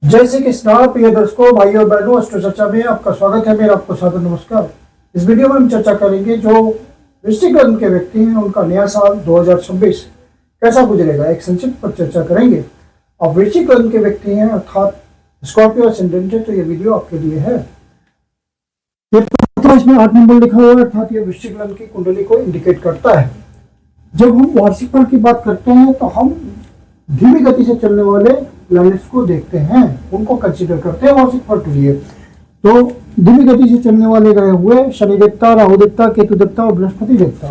जय श्री कृष्णा। प्रिय दर्शकों, भाइयों और बहनों, अस्ट्रो चर्चा में आपका स्वागत है। मेरा आपको सादर नमस्कार। इस वीडियो में हम चर्चा करेंगे जो वृश्चिक लग्न के व्यक्ति हैं उनका नया साल 2026 कैसा गुजरेगा, एक संक्षिप्त पर चर्चा करेंगे। अब वृश्चिक लग्न के व्यक्ति हैं अर्थात स्कॉर्पियो असेंडेंट है, तो ये वीडियो आपके लिए है। इसमें 8 नंबर लिखा हुआ है, अर्थात ये वृश्चिक लग्न की कुंडली को इंडिकेट करता है। जब हम वार्षिक फल की बात करते हैं तो हम धीमी गति से चलने वाले प्लैनेट्स को देखते हैं, उनको कंसीडर करते हैं वार्षिक फल के लिए। तो धीमी गति से चलने वाले गए हुए शनि देवता, राहु देवता, केतु देवता और बृहस्पति देवता।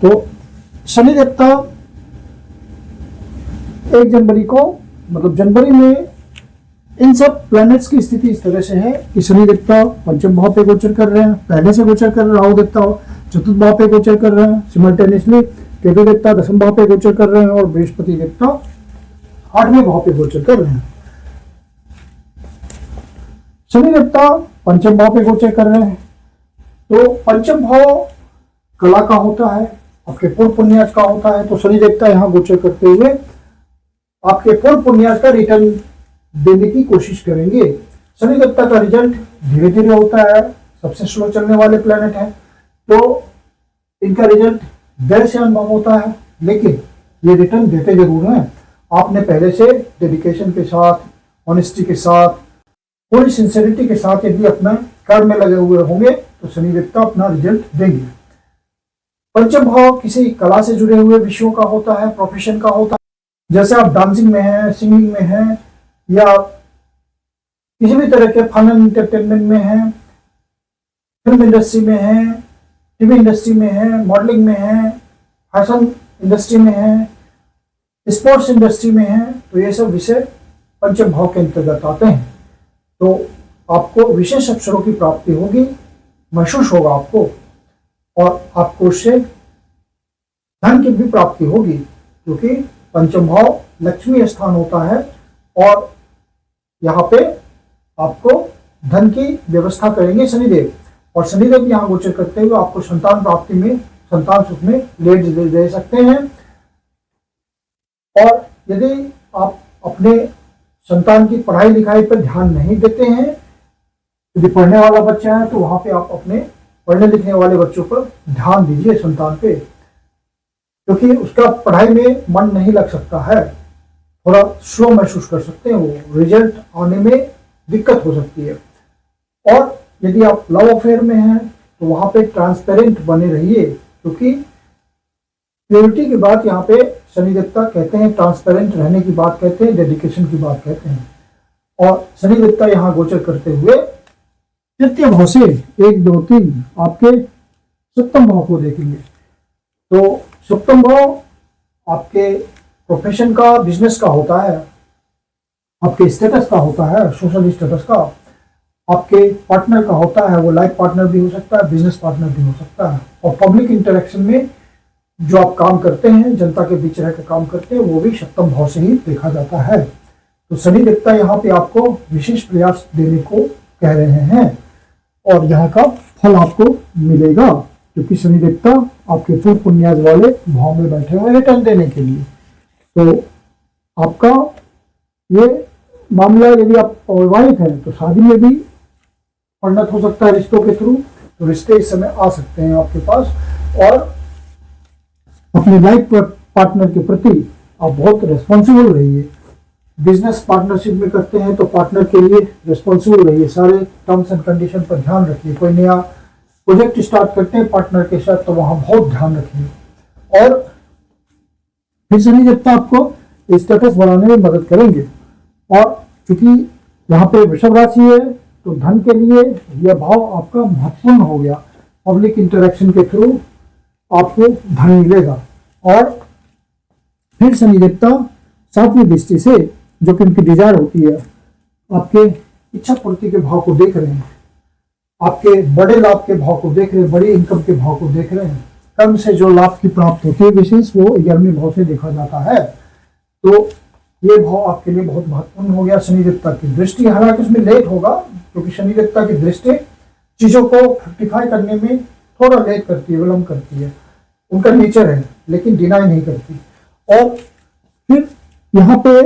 तो शनि देवता 1 जनवरी को, मतलब जनवरी में इन सब प्लैनेट्स की स्थिति इस तरह से है कि शनि देवता पंचम भाव पे गोचर कर रहे हैं, पहले से गोचर कर रहे हैं। राहु देवता चतुर्थ भाव पे गोचर कर रहे हैं सिमल्टेनियसली। केतु देवता 10वें भाव पे गोचर कर रहे हैं और बृहस्पति देवता 8वें भाव पे गोचर कर रहे हैं। शनि देवता पंचम भाव पे गोचर कर रहे हैं। तो पंचम भाव कला का होता है, आपके पूर्व पुण्याज का होता है। तो शनि देवता यहाँ गोचर करते हुए आपके पूर्व पुण्याज का रिटर्न देने की कोशिश करेंगे। शनि देवता का रिजल्ट धीरे धीरे होता है, सबसे स्लो चलने वाले प्लैनेट है, तो इनका रिजल्ट देर से अनुभव होता है, लेकिन ये रिटर्न देते जरूर हैं। आपने पहले से डेडिकेशन के साथ, ऑनेस्टी के साथ, पूरी सिंसियरिटी के साथ यदि अपना कर्म में लगे हुए होंगे तो शनि देवता अपना रिजल्ट देंगे। पंचम भाव किसी कला से जुड़े हुए विषयों का होता है, प्रोफेशन का होता है। जैसे आप डांसिंग में हैं, सिंगिंग में हैं, या किसी भी तरह के फन एंड एंटरटेनमेंट में हैं, फिल्म इंडस्ट्री में हैं, टीवी इंडस्ट्री में है, मॉडलिंग में है, फैशन इंडस्ट्री में है, स्पोर्ट्स इंडस्ट्री में है, तो ये सब विषय पंचम भाव के अंतर्गत आते हैं। तो आपको विशेष अवसरों की प्राप्ति होगी, महसूस होगा आपको, और आपको उससे धन की भी प्राप्ति होगी, क्योंकि पंचम भाव लक्ष्मी स्थान होता है और यहाँ पे आपको धन की व्यवस्था करेंगे शनिदेव। और शनिदेव यहाँ गोचर करते हुए आपको संतान प्राप्ति में, संतान सुख में लेट दे सकते हैं। और यदि आप अपने संतान की पढ़ाई लिखाई पर ध्यान नहीं देते हैं, यदि पढ़ने वाला बच्चा है तो वहां पे आप अपने पढ़ने लिखने वाले बच्चों पर ध्यान दीजिए, संतान पे, क्योंकि उसका पढ़ाई में मन नहीं लग सकता है, थोड़ा स्लो महसूस कर सकते हैं, वो रिजल्ट आने में दिक्कत हो सकती है। और यदि आप लव अफेयर में हैं तो वहां पे ट्रांसपेरेंट बने रहिए, क्योंकि प्योरिटी की बात यहाँ पे शनि देवता कहते हैं, ट्रांसपेरेंट रहने की बात कहते हैं, डेडिकेशन की बात कहते हैं। और शनि देवता यहाँ गोचर करते हुए तृतीय भाव से 1, 2, 3 आपके सप्तम भाव को देखेंगे। तो सप्तम भाव आपके प्रोफेशन का, बिजनेस का होता है, आपके स्टेटस का होता है, सोशल स्टेटस का, आपके पार्टनर का होता है। वो लाइफ पार्टनर भी हो सकता है, बिजनेस पार्टनर भी हो सकता है। और पब्लिक इंटरेक्शन में जो आप काम करते हैं, जनता के बीच रहकर काम करते हैं, वो भी सप्तम भाव से ही देखा जाता है। तो शनि देवता यहाँ पे आपको विशेष प्रयास देने को कह रहे हैं और यहाँ का फल आपको मिलेगा, क्योंकि शनि देवता आपके पूर्व पुण्याज वाले भाव में बैठे हुए रिटर्न देने के लिए। तो आपका ये मामला, यदि आप अविवाहित हैं तो शादी में भी परिणत हो सकता है रिश्तों के थ्रू, तो रिश्ते इस समय आ सकते हैं आपके पास। और अपने लाइफ पार्टनर के प्रति आप बहुत रिस्पॉन्सिबल रहिए। बिजनेस पार्टनरशिप में करते हैं तो पार्टनर के लिए रिस्पॉन्सिबल रहिए, सारे टर्म्स एंड कंडीशन पर ध्यान रखिए। कोई नया प्रोजेक्ट स्टार्ट करते हैं पार्टनर के साथ तो वहां बहुत ध्यान रखिए। और फिर शनि देवता आपको स्टेटस बढ़ाने में मदद करेंगे। और चूंकि यहाँ पे वृषभ राशि है तो धन के लिए यह भाव आपका महत्वपूर्ण हो गया। पब्लिक इंटरेक्शन के थ्रू आपको धन मिलेगा। और फिर शनि देवता 7वीं दृष्टि से, जो कि उनकी डिजायर होती है, आपके इच्छा पूर्ति के भाव को देख रहे हैं, आपके बड़े लाभ के भाव को देख रहे हैं, बड़ी इनकम के भाव को देख रहे हैं। कर्म से जो लाभ की प्राप्त होती है विशेष, वो 11वें भाव से देखा जाता है। तो ये भाव आपके लिए बहुत महत्वपूर्ण हो गया। शनि देवता की दृष्टि, हालांकि उसमें लेट होगा, क्योंकि शनि देवता की दृष्टि चीजों को फ्रूटिफाई करने में थोड़ा लेट करती है, विलंब करती है, उनका नेचर है, लेकिन डिनाई नहीं करती। और फिर यहाँ पे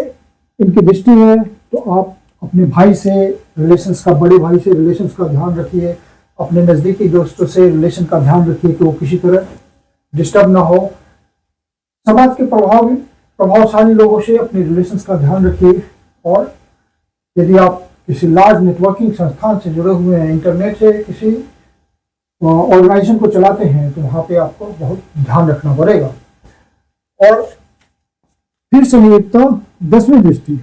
इनकी दृष्टि है तो आप अपने भाई से रिलेशंस का, बड़े भाई से रिलेशंस का ध्यान रखिए। अपने नज़दीकी दोस्तों से रिलेशन का ध्यान रखिए कि वो किसी तरह डिस्टर्ब ना हो। समाज के प्रभावशाली लोगों से अपने रिलेशंस का ध्यान रखिए। और यदि आप किसी लार्ज नेटवर्किंग संस्थान से जुड़े हुए हैं, इंटरनेट से किसी ऑर्गेनाइजेशन को चलाते हैं, तो वहाँ पे आपको बहुत ध्यान रखना पड़ेगा। और फिर संयोजकता 10वीं दृष्टि,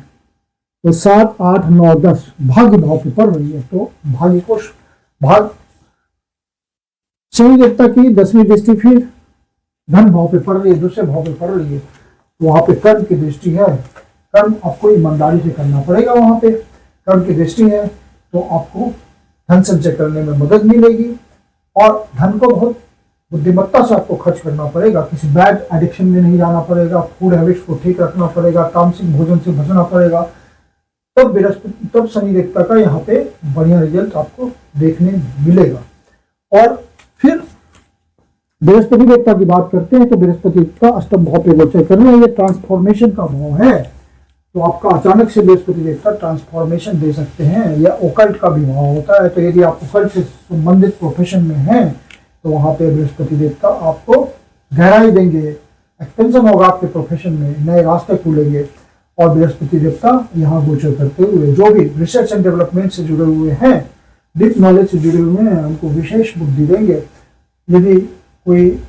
तो 7, 8, 9, 10 भाग्य भाव पे पड़ रही है, तो भाग्य कोश भाग संयोजकता की 10वीं दृष्टि फिर धन भाव पे पड़ रही है, दूसरे भाव पे पड़ रही है, तो वहां पे कर्म की दृष्टि है। कर्म आपको ईमानदारी से करना पड़ेगा। वहां पे कर्म की दृष्टि है तो आपको धन संचय करने में मदद मिलेगी और धन को बहुत बुद्धिमत्ता से आपको खर्च करना पड़ेगा। किसी बैड एडिक्शन में नहीं जाना पड़ेगा, फूड हैबिट्स को ठीक रखना पड़ेगा, तामसिक भोजन से बचना पड़ेगा। तब शनि देवता का यहाँ पे बढ़िया रिजल्ट आपको देखने मिलेगा। और फिर बृहस्पति देवता की बात करते हैं तो बृहस्पति का अष्टम भाव पे गोचर करना, ये ट्रांसफॉर्मेशन का भाव है। तो आपका अचानक से बृहस्पति देवता ट्रांसफॉर्मेशन दे सकते हैं, या ओकल्ट का भी भाव होता है। तो यदि आप ओकल्ट से संबंधित प्रोफेशन में हैं तो वहां पे बृहस्पति देवता आपको गहराई देंगे, एक्सपेंशन होगा आपके प्रोफेशन में, नए रास्ते खुलेंगे। और बृहस्पति देवता यहाँ गोचर करते हुए जो भी रिसर्च एंड डेवलपमेंट से जुड़े हुए हैं, डीप नॉलेज से जुड़े हुए हैं, उनको विशेष बुद्धि देंगे। यदि कोई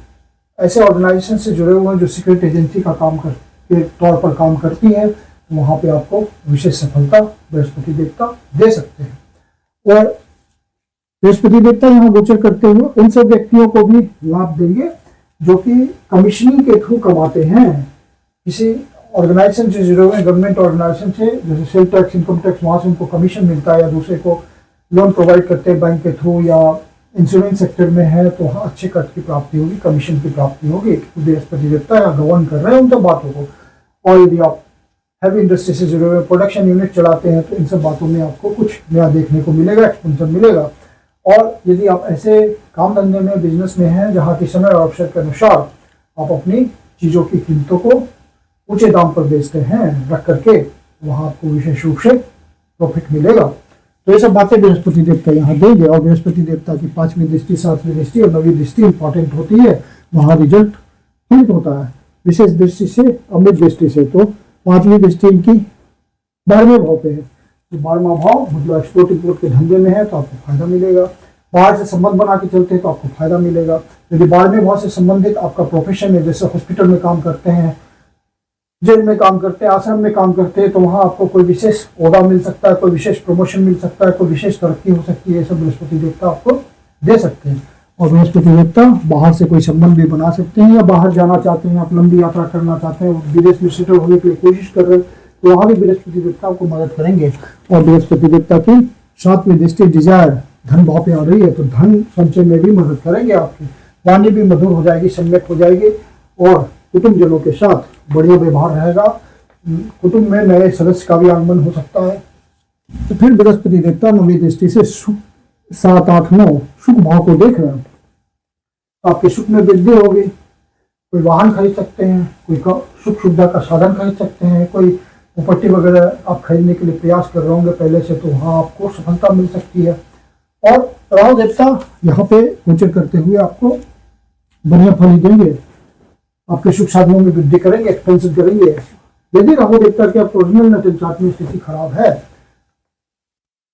ऐसे ऑर्गेनाइजेशन से जुड़े हुए हैं जो सीक्रेट एजेंसी का काम के तौर पर काम करती है, तो वहाँ पे आपको विशेष सफलता बृहस्पति देवता दे सकते हैं। और बृहस्पति देवता यहाँ गोचर करते हुए उन सब व्यक्तियों को भी लाभ देंगे जो कि कमीशनिंग के थ्रू कमाते हैं। किसी ऑर्गेनाइजेशन से जुड़े हुए, गवर्नमेंट ऑर्गेनाइजेशन से, जैसे सेल टैक्स, इनकम टैक्स, वहाँ से उनको कमीशन मिलता है, या दूसरे को लोन प्रोवाइड करते हैं बैंक के थ्रू, या इंश्योरेंस सेक्टर में है तो वहाँ अच्छे कट की प्राप्ति होगी, कमीशन की प्राप्ति होगी। तो बृहस्पति देवता यहाँ गवर्न कर रहे हैं उन सब बातों को। और यदि आप हैवी इंडस्ट्री से जुड़े हुए प्रोडक्शन यूनिट चलाते हैं तो इन सब बातों में आपको कुछ नया देखने को मिलेगा, एक्सपेंशन मिलेगा। और यदि आप ऐसे काम धंधे में, बिजनेस में हैं जहाँ की समय और अवसर के अनुसार आप अपनी चीज़ों की कीमतों को ऊंचे दाम पर बेचते हैं रख करके, वहाँ आपको विशेष रूप से प्रॉफिट मिलेगा। तो ये सब बातें बृहस्पति देवता यहाँ देंगे। और बृहस्पति देवता की 5वीं दृष्टि, 7वीं दृष्टि और 9वीं दृष्टि इंपॉर्टेंट होती है, वहाँ रिजल्ट ठीक होता है। विशेष दृष्टि से, अमृत दृष्टि से, तो 5वीं दृष्टि इनकी 12वें भाव पे है। तो 12वां भाव मतलब एक्सपोर्ट इंपोर्ट के धंधे में है तो आपको फायदा मिलेगा। बाहर से संबंध बना के चलते हैं तो आपको फायदा मिलेगा। यदि 12वें भाव से संबंधित आपका प्रोफेशन है, जैसे हॉस्पिटल में काम करते हैं, जेल में काम करते हैं, आश्रम में काम करते हैं, तो वहाँ आपको कोई विशेष ओहदा मिल सकता है, कोई विशेष प्रमोशन मिल सकता है, कोई विशेष तरक्की हो सकती है। ये सब बृहस्पति देवता आपको दे सकते हैं। और बृहस्पति देवता बाहर से कोई संबंध भी बना सकते हैं, या बाहर जाना चाहते हैं, आप लंबी यात्रा करना चाहते हैं, विदेश में सेटल होने के लिए कोशिश कर रहे हैं, तो वहाँ भी बृहस्पति देवता आपको मदद करेंगे। और बृहस्पति देवता की 7वीं दृष्टि डिजायर धन भाव पे आ रही है, तो धन संचय में भी मदद करेंगे। आपकी वाणी भी मधुर हो जाएगी, सम्यक हो जाएगी, और कुटुंब जनों के साथ बढ़िया व्यवहार रहेगा। कुटुंब में नए सदस्य का भी आगमन हो सकता है। तो फिर बृहस्पति देवता 9वीं दृष्टि से 7, 8, 9 सुख भाव को देख रहे हैं, आपके सुख में वृद्धि होगी। कोई वाहन खरीद सकते हैं, कोई सुख सुविधा का साधन खरीद सकते हैं, कोई प्रॉपर्टी वगैरह आप खरीदने के लिए प्रयास कर रहे होंगे पहले से, तो वहाँ आपको सफलता मिल सकती है। और राहु देवता यहाँ पे गोचर करते हुए आपको बढ़िया फल देंगे, आपके सुख साधनों में वृद्धि करेंगे, एक्सपेंशन करेंगे। यदि राहु देवता की ओरिजिनल नेटल चार्ट में स्थिति खराब है,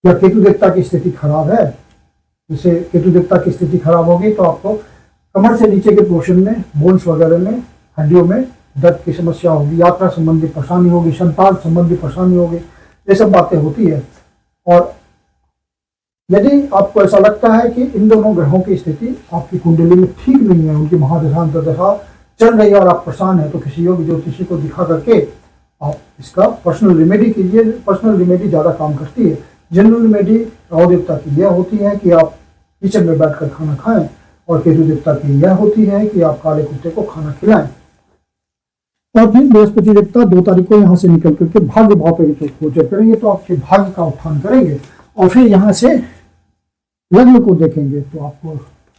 या केतु देवता की स्थिति खराब है, जैसे केतु देवता की स्थिति खराब होगी तो आपको कमर से नीचे के पोर्शन में, बोन्स वगैरह में, हड्डियों में दर्द की समस्या होगी, यात्रा संबंधी परेशानी होगी, संतान संबंधी परेशानी होगी, ये सब बातें होती है। और यदि आपको ऐसा लगता है कि इन दोनों ग्रहों की स्थिति आपकी कुंडली में ठीक नहीं है, उनकी महादशा अंतर्दशा चल रही है और आप परेशान है, तो किसी योग्य ज्योतिषी को दिखा करके आप इसका पर्सनल रेमेडी कीजिए। पर्सनल रेमेडी ज़्यादा काम करती है। जनरल रेमेडी राहु देवता की यह होती है कि आप किचन में बैठकर खाना खाएं, और केतु देवता की यह होती है कि आप काले कुत्ते को खाना खिलाएं। और फिर बृहस्पति देवता 2 तारीख को यहाँ से निकल करके भाग्य भाव पे गोचर करेंगे, तो आपके भाग्य का उत्थान करेंगे। और फिर यहाँ से लग्न को देखेंगे तो आपको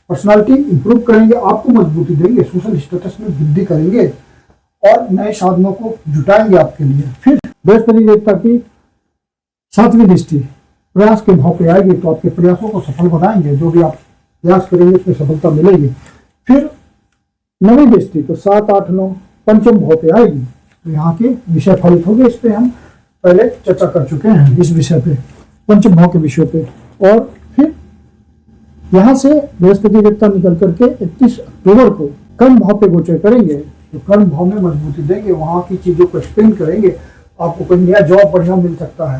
पर्सनालिटी इंप्रूव करेंगे, आपको मजबूती देंगे, सोशल स्टेटस में वृद्धि करेंगे, और नए साधनों को जुटाएंगे आपके लिए। फिर बृहस्पति देवता की सातवीं दृष्टि प्रयास के भाव पे आएगी तो आपके प्रयासों को सफल बनाएंगे, जो भी आप प्रयास करेंगे उसमें सफलता मिलेगी। फिर नवीं दृष्टि तो 7, 8, 9 पंचम भाव पे आएगी तो यहाँ के विषय फलित होंगे। इस पे हम पहले चर्चा कर चुके हैं, इस विषय पे, पंचम भाव के विषय पे। और फिर यहाँ से बृहस्पति देवता निकल करके 31 अक्टूबर को कर्म भाव पे गोचर करेंगे, तो कर्म भाव में मजबूती देंगे, वहां की चीजों को एक्सप्लेन करेंगे। आपको कोई नया जॉब बढ़िया मिल सकता है,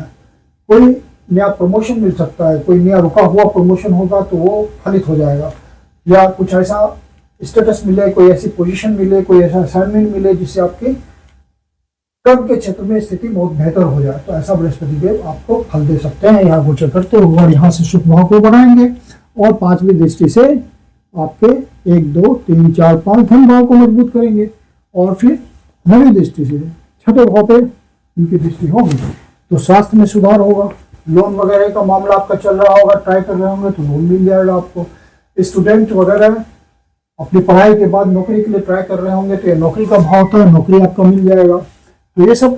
कोई नया प्रमोशन मिल सकता है, कोई नया रुका हुआ प्रमोशन होगा तो वो फलित हो जाएगा, या कुछ ऐसा स्टेटस मिले, कोई ऐसी पोजीशन मिले, कोई ऐसा असाइनमेंट मिले जिससे आपके कर्म के क्षेत्र में स्थिति बहुत बेहतर हो जाए, तो ऐसा बृहस्पति देव आपको फल दे सकते हैं यहाँ गोचर करते हुए। और यहाँ से शुभ भाव को बढ़ाएंगे और पांचवी दृष्टि से आपके 1, 2, 3, 4, 5 धन भाव को मजबूत करेंगे। और फिर नवी दृष्टि से छठे भाव पे इनकी दृष्टि होगी तो स्वास्थ्य में सुधार होगा, लोन वगैरह का मामला आपका चल रहा होगा, ट्राई कर रहे होंगे तो लोन मिल जाएगा आपको। स्टूडेंट वगैरह अपनी पढ़ाई के बाद नौकरी के लिए ट्राई कर रहे होंगे तो ये नौकरी का भाव होता है, नौकरी आपका मिल जाएगा। तो ये सब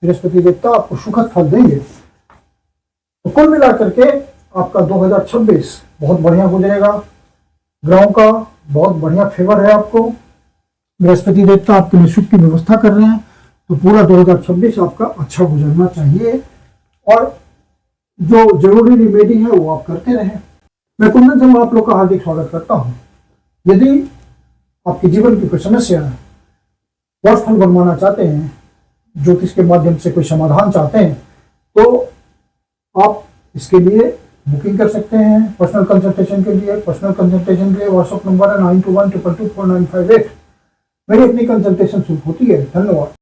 बृहस्पति देवता आपको सुखद फल देंगे। तो कुल मिलाकर के आपका 2026 बहुत बढ़िया गुजरेगा, ग्रहों का बहुत बढ़िया फेवर है आपको, बृहस्पति देवता आपके लिए सुख की व्यवस्था कर रहे हैं, तो पूरा 2026 आपका अच्छा गुजरना चाहिए। और जो जरूरी रिमेडी है वो आप करते रहें। मैं कुंदन से आप लोग का हार्दिक स्वागत करता हूँ। यदि आपके जीवन की कोई समस्या है, वर्ष फल बनवाना चाहते हैं, ज्योतिष के माध्यम से कोई समाधान चाहते हैं, तो आप इसके लिए बुकिंग कर सकते हैं पर्सनल कंसल्टेशन के लिए। पर्सनल कंसल्टेशन के लिए व्हाट्सएप नंबर है 9212224958। मेरी अपनी कंसल्टेशन शुरू होती है। धन्यवाद।